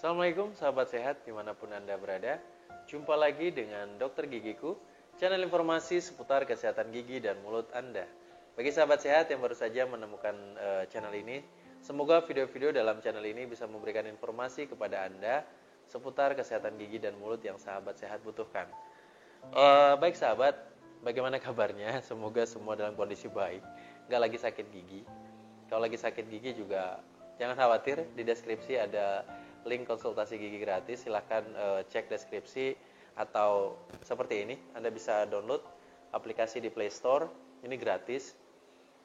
Assalamualaikum sahabat sehat dimanapun Anda berada. Jumpa lagi dengan Dokter Gigiku, channel informasi seputar kesehatan gigi dan mulut Anda. Bagi sahabat sehat yang baru saja menemukan channel ini, semoga video-video dalam channel ini bisa memberikan informasi kepada Anda seputar kesehatan gigi dan mulut yang sahabat sehat butuhkan. Baik sahabat, bagaimana kabarnya? Semoga semua dalam kondisi baik, nggak lagi sakit gigi. Kalau lagi sakit gigi juga jangan khawatir, di deskripsi ada link konsultasi gigi gratis. Silahkan cek deskripsi, atau seperti ini, Anda bisa download aplikasi di Play Store. Ini gratis.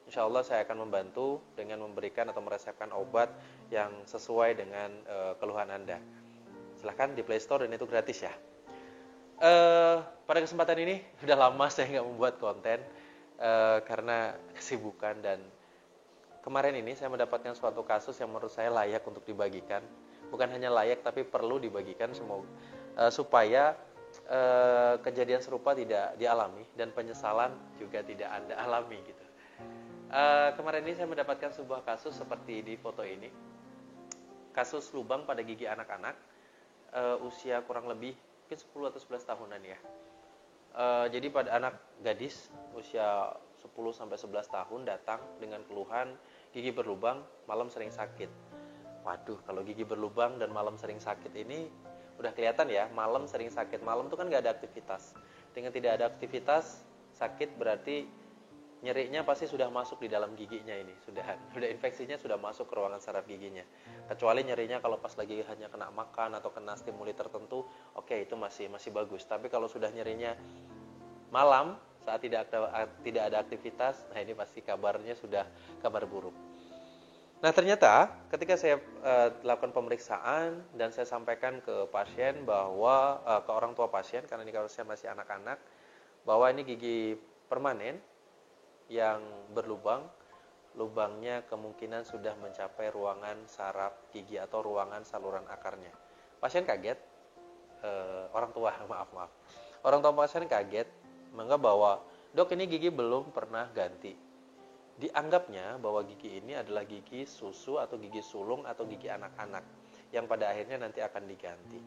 Insya Allah saya akan membantu dengan memberikan atau meresepkan obat yang sesuai dengan keluhan Anda. Silahkan di Play Store dan itu gratis ya. Pada kesempatan ini sudah lama saya nggak membuat konten karena kesibukan, dan kemarin ini saya mendapatkan suatu kasus yang menurut saya layak untuk dibagikan. Bukan hanya layak, tapi perlu dibagikan supaya kejadian serupa tidak dialami dan penyesalan juga tidak Anda alami gitu. Kemarin ini saya mendapatkan sebuah kasus seperti di foto ini. Kasus lubang pada gigi anak-anak usia kurang lebih mungkin 10 atau 11 tahunan ya. Jadi pada anak gadis usia 10-11 tahun datang dengan keluhan gigi berlubang, malam sering sakit. Waduh, kalau gigi berlubang dan malam sering sakit ini udah kelihatan ya, malam sering sakit. Malam itu kan gak ada aktivitas. Dengan tidak ada aktivitas, sakit berarti nyerinya pasti sudah masuk di dalam giginya ini. Sudah infeksinya sudah masuk ke ruangan saraf giginya. Kecuali nyerinya kalau pas lagi hanya kena makan atau kena stimuli tertentu, oke, itu masih bagus. Tapi kalau sudah nyerinya malam saat tidak ada aktivitas, nah ini pasti kabarnya sudah kabar buruk. Nah ternyata ketika saya lakukan pemeriksaan dan saya sampaikan ke pasien bahwa ke orang tua pasien, karena ini kasusnya masih anak-anak, bahwa ini gigi permanen yang berlubang, lubangnya kemungkinan sudah mencapai ruangan saraf gigi atau ruangan saluran akarnya. Pasien kaget, orang tua orang tua pasien kaget menganggap bahwa dok ini gigi belum pernah ganti. Dianggapnya bahwa gigi ini adalah gigi susu atau gigi sulung atau gigi anak-anak yang pada akhirnya nanti akan diganti.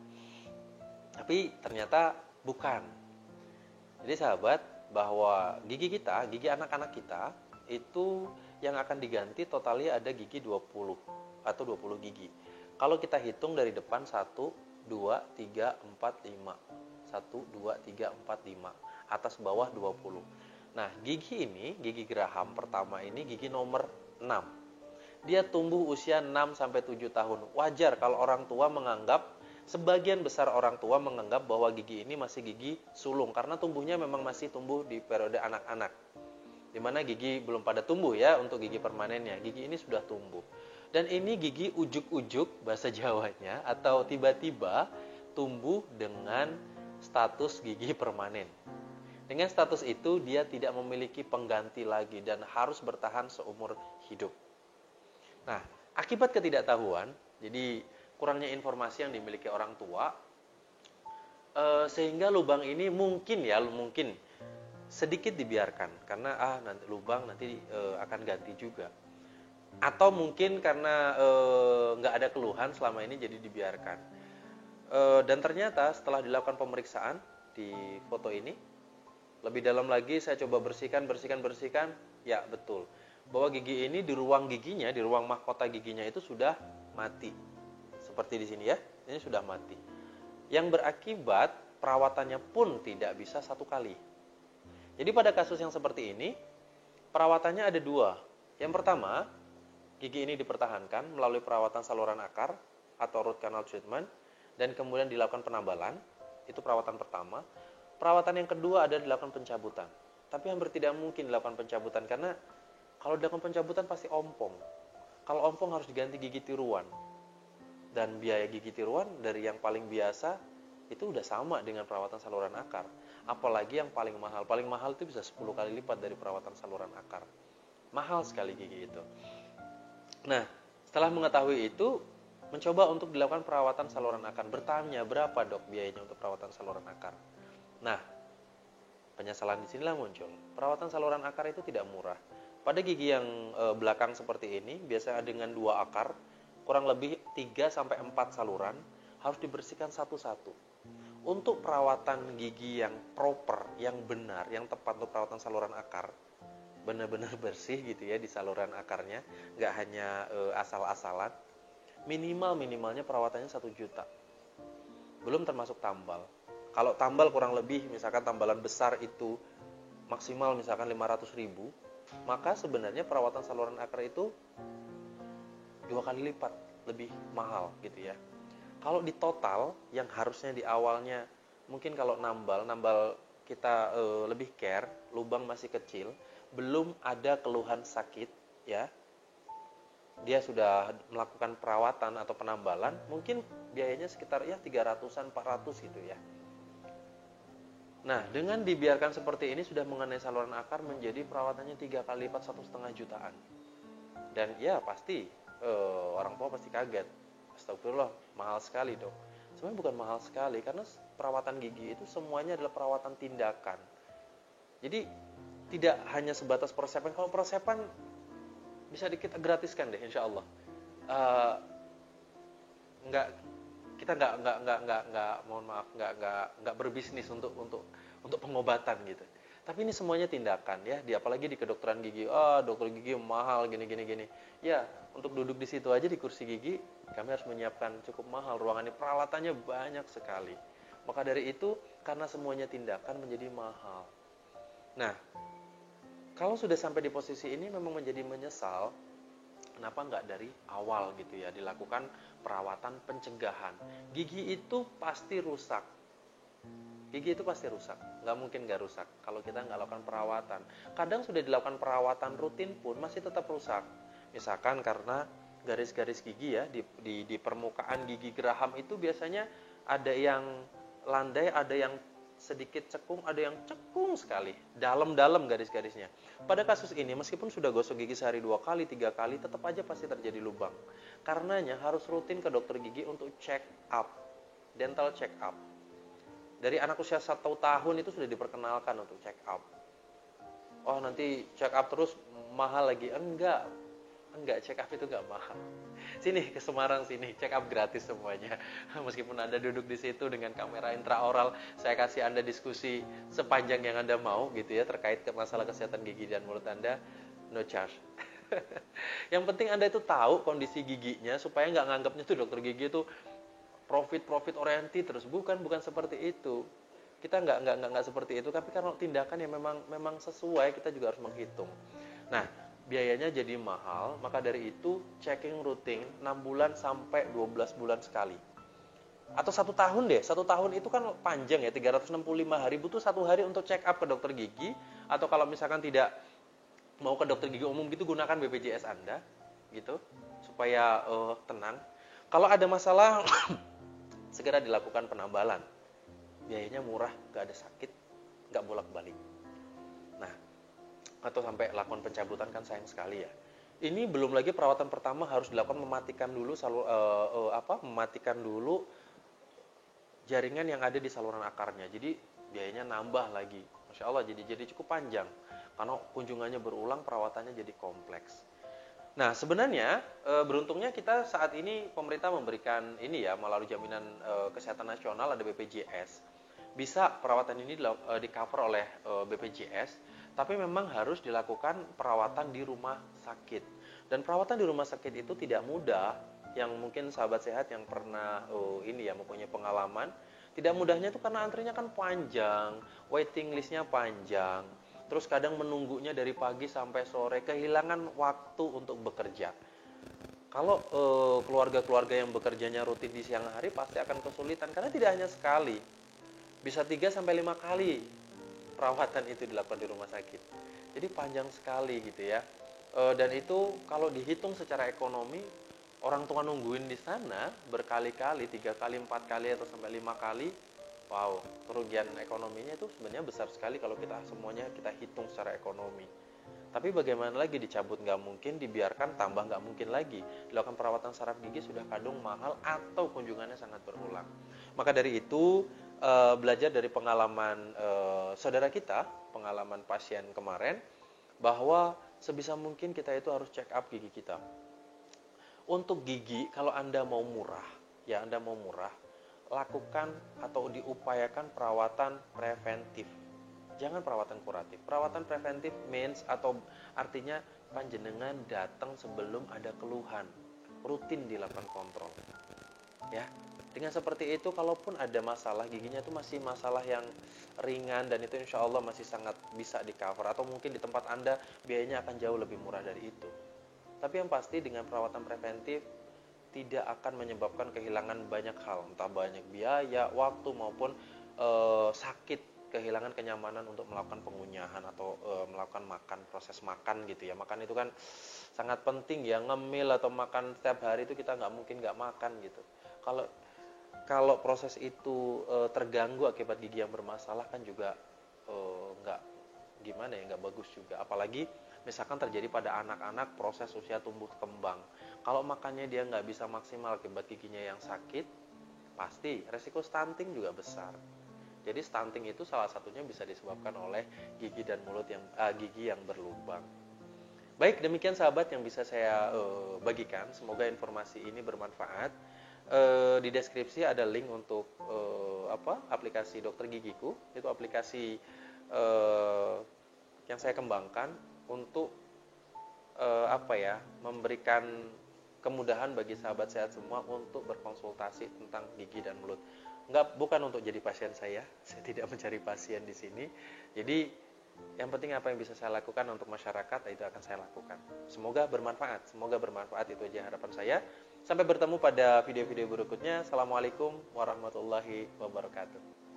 Tapi ternyata bukan. Jadi sahabat, bahwa gigi kita, gigi anak-anak kita itu yang akan diganti totalnya ada gigi 20 atau 20 gigi. Kalau kita hitung dari depan 1, 2, 3, 4, 5. 1, 2, 3, 4, 5. Atas bawah 20. Nah, gigi ini, gigi geraham pertama ini gigi nomor 6. Dia tumbuh usia 6-7 tahun. Wajar kalau orang tua menganggap, sebagian besar orang tua menganggap bahwa gigi ini masih gigi sulung, karena tumbuhnya memang masih tumbuh di periode anak-anak. Dimana gigi belum pada tumbuh ya untuk gigi permanennya. Gigi ini sudah tumbuh. Dan ini gigi ujuk-ujuk bahasa Jawanya, atau tiba-tiba tumbuh dengan status gigi permanen. Dengan status itu dia tidak memiliki pengganti lagi dan harus bertahan seumur hidup. Nah, akibat ketidaktahuan, jadi kurangnya informasi yang dimiliki orang tua, sehingga lubang ini mungkin sedikit dibiarkan karena nanti lubang nanti akan ganti juga. Atau mungkin karena nggak ada keluhan selama ini jadi dibiarkan. Dan ternyata setelah dilakukan pemeriksaan di foto ini, lebih dalam lagi saya coba bersihkan, ya betul. Bahwa gigi ini di ruang giginya, di ruang mahkota giginya itu sudah mati. Seperti di sini ya, ini sudah mati. Yang berakibat perawatannya pun tidak bisa 1 kali. Jadi pada kasus yang seperti ini, perawatannya ada 2. Yang pertama, gigi ini dipertahankan melalui perawatan saluran akar atau root canal treatment, dan kemudian dilakukan penambalan. Itu perawatan pertama. Perawatan yang kedua ada dilakukan pencabutan. Tapi hampir tidak mungkin dilakukan pencabutan, karena kalau dilakukan pencabutan pasti ompong. Kalau ompong harus diganti gigi tiruan. Dan biaya gigi tiruan dari yang paling biasa itu udah sama dengan perawatan saluran akar. Apalagi yang paling mahal. Paling mahal itu bisa 10 kali lipat dari perawatan saluran akar. Mahal sekali gigi itu. Nah, setelah mengetahui itu, mencoba untuk dilakukan perawatan saluran akar. Bertanya, berapa dok biayanya untuk perawatan saluran akar? Nah, penyesalan di sinilah muncul. Perawatan saluran akar itu tidak murah. Pada gigi yang belakang seperti ini, biasanya dengan 2 akar, kurang lebih 3-4 saluran, harus dibersihkan satu-satu. Untuk perawatan gigi yang proper, yang benar, yang tepat untuk perawatan saluran akar, benar-benar bersih gitu ya di saluran akarnya, nggak hanya asal-asalan, minimalnya perawatannya 1 juta. Belum termasuk tambal. Kalau tambal kurang lebih, misalkan tambalan besar itu maksimal misalkan 500.000, maka sebenarnya perawatan saluran akar itu 2 kali lipat lebih mahal gitu ya. Kalau di total yang harusnya di awalnya mungkin kalau nambal kita lebih care, lubang masih kecil, belum ada keluhan sakit ya, dia sudah melakukan perawatan atau penambalan, mungkin biayanya sekitar ya 300-an 400 gitu ya. Nah, dengan dibiarkan seperti ini sudah mengenai saluran akar, menjadi perawatannya 3 kali lipat 1,5 jutaan. Dan ya pasti orang tua pasti kaget. Astagfirullah, mahal sekali dok. Sebenarnya bukan mahal sekali, karena perawatan gigi itu semuanya adalah perawatan tindakan. Jadi tidak hanya sebatas persepan. Kalau persepan bisa kita gratiskan deh, insya Allah. Uh, nggak kita nggak mohon maaf nggak berbisnis untuk pengobatan gitu. Tapi ini semuanya tindakan ya, apalagi di kedokteran gigi. Dokter gigi mahal gini. Ya, untuk duduk di situ aja di kursi gigi, kami harus menyiapkan cukup mahal. Ruangannya, peralatannya banyak sekali. Maka dari itu, karena semuanya tindakan menjadi mahal. Nah, kalau sudah sampai di posisi ini memang menjadi menyesal, kenapa nggak dari awal gitu ya, dilakukan perawatan pencegahan. Gigi itu pasti rusak. Gigi itu pasti rusak, nggak mungkin nggak rusak kalau kita nggak lakukan perawatan. Kadang sudah dilakukan perawatan rutin pun masih tetap rusak. Misalkan karena garis-garis gigi ya, di permukaan gigi geraham itu biasanya ada yang landai, ada yang sedikit cekung, ada yang cekung sekali, dalam-dalam garis-garisnya. Pada kasus ini, meskipun sudah gosok gigi sehari 2 kali, 3 kali, tetap aja pasti terjadi lubang. Karenanya harus rutin ke dokter gigi untuk check up, dental check up. Dari anak usia 1 tahun itu sudah diperkenalkan untuk check up. Oh, nanti check up terus mahal lagi. Enggak, check up itu enggak mahal. Sini ke Semarang sini, check up gratis semuanya. Meskipun Anda duduk di situ dengan kamera intraoral, saya kasih Anda diskusi sepanjang yang Anda mau gitu ya, terkait ke masalah kesehatan gigi dan mulut Anda, no charge. Yang penting Anda itu tahu kondisi giginya, supaya nggak nganggapnya tuh dokter gigi itu profit oriented terus. Bukan seperti itu. Kita nggak seperti itu, tapi karena tindakan yang memang sesuai, kita juga harus menghitung. Nah, biayanya jadi mahal, maka dari itu checking rutin 6 bulan sampai 12 bulan sekali. Atau 1 tahun deh. 1 tahun itu kan panjang ya, 365 hari, butuh 1 hari untuk check up ke dokter gigi. Atau kalau misalkan tidak mau ke dokter gigi umum gitu, gunakan BPJS Anda gitu, supaya tenang. Kalau ada masalah segera dilakukan penambalan. Biayanya murah, gak ada sakit, gak bolak-balik. Nah, atau sampai lakukan pencabutan kan sayang sekali ya. Ini belum lagi perawatan pertama harus dilakukan, mematikan dulu jaringan yang ada di saluran akarnya. Jadi biayanya nambah lagi. Masya Allah, jadi cukup panjang. Karena kunjungannya berulang, perawatannya jadi kompleks. Nah, sebenarnya beruntungnya kita saat ini pemerintah memberikan ini ya, melalui jaminan kesehatan nasional, ada BPJS. Bisa perawatan ini di cover oleh BPJS, tapi memang harus dilakukan perawatan di rumah sakit. Dan perawatan di rumah sakit itu tidak mudah. Yang mungkin sahabat sehat yang pernah mempunyai pengalaman, tidak mudahnya itu karena antrinya kan panjang, waiting listnya panjang. Terus kadang menunggunya dari pagi sampai sore, kehilangan waktu untuk bekerja. Kalau keluarga-keluarga yang bekerjanya rutin di siang hari pasti akan kesulitan, karena tidak hanya sekali, bisa 3-5 kali perawatan itu dilakukan di rumah sakit. Jadi panjang sekali gitu ya. Dan itu kalau dihitung secara ekonomi, orang tua nungguin di sana berkali-kali, 3 kali, 4 kali, atau sampai 5 kali. Wow, kerugian ekonominya itu sebenarnya besar sekali kalau semuanya kita hitung secara ekonomi. Tapi bagaimana lagi, dicabut nggak mungkin, dibiarkan tambah nggak mungkin lagi. Dilakukan perawatan saraf gigi sudah kadung mahal atau kunjungannya sangat berulang. Maka dari itu, belajar dari pengalaman saudara kita, pengalaman pasien kemarin, bahwa sebisa mungkin kita itu harus check up gigi kita. Untuk gigi, kalau Anda mau murah, lakukan atau diupayakan perawatan preventif. Jangan perawatan kuratif. Perawatan preventif means atau artinya panjenengan datang sebelum ada keluhan. Rutin dilakukan kontrol. Ya. Dengan seperti itu, kalaupun ada masalah giginya itu masih masalah yang ringan dan itu insya Allah masih sangat bisa di cover, atau mungkin di tempat Anda biayanya akan jauh lebih murah dari itu. Tapi yang pasti dengan perawatan preventif tidak akan menyebabkan kehilangan banyak hal, entah banyak biaya, waktu maupun sakit, kehilangan kenyamanan untuk melakukan pengunyahan atau melakukan makan, proses makan gitu ya. Makan itu kan sangat penting ya, ngemil atau makan setiap hari itu kita nggak mungkin nggak makan gitu. Kalau kalau proses itu terganggu akibat gigi yang bermasalah kan juga nggak gimana ya, nggak bagus juga. Apalagi misalkan terjadi pada anak-anak proses usia tumbuh kembang. Kalau makannya dia nggak bisa maksimal akibat giginya yang sakit, pasti resiko stunting juga besar. Jadi stunting itu salah satunya bisa disebabkan oleh gigi dan mulut yang gigi yang berlubang. Baik, demikian sahabat yang bisa saya bagikan. Semoga informasi ini bermanfaat. Di deskripsi ada link untuk aplikasi Dokter Gigiku. Itu aplikasi yang saya kembangkan untuk memberikan kemudahan bagi sahabat sehat semua untuk berkonsultasi tentang gigi dan mulut. Bukan untuk jadi pasien saya tidak mencari pasien di sini. Jadi yang penting apa yang bisa saya lakukan untuk masyarakat, itu akan saya lakukan. Semoga bermanfaat itu aja harapan saya. Sampai bertemu pada video-video berikutnya. Assalamualaikum warahmatullahi wabarakatuh.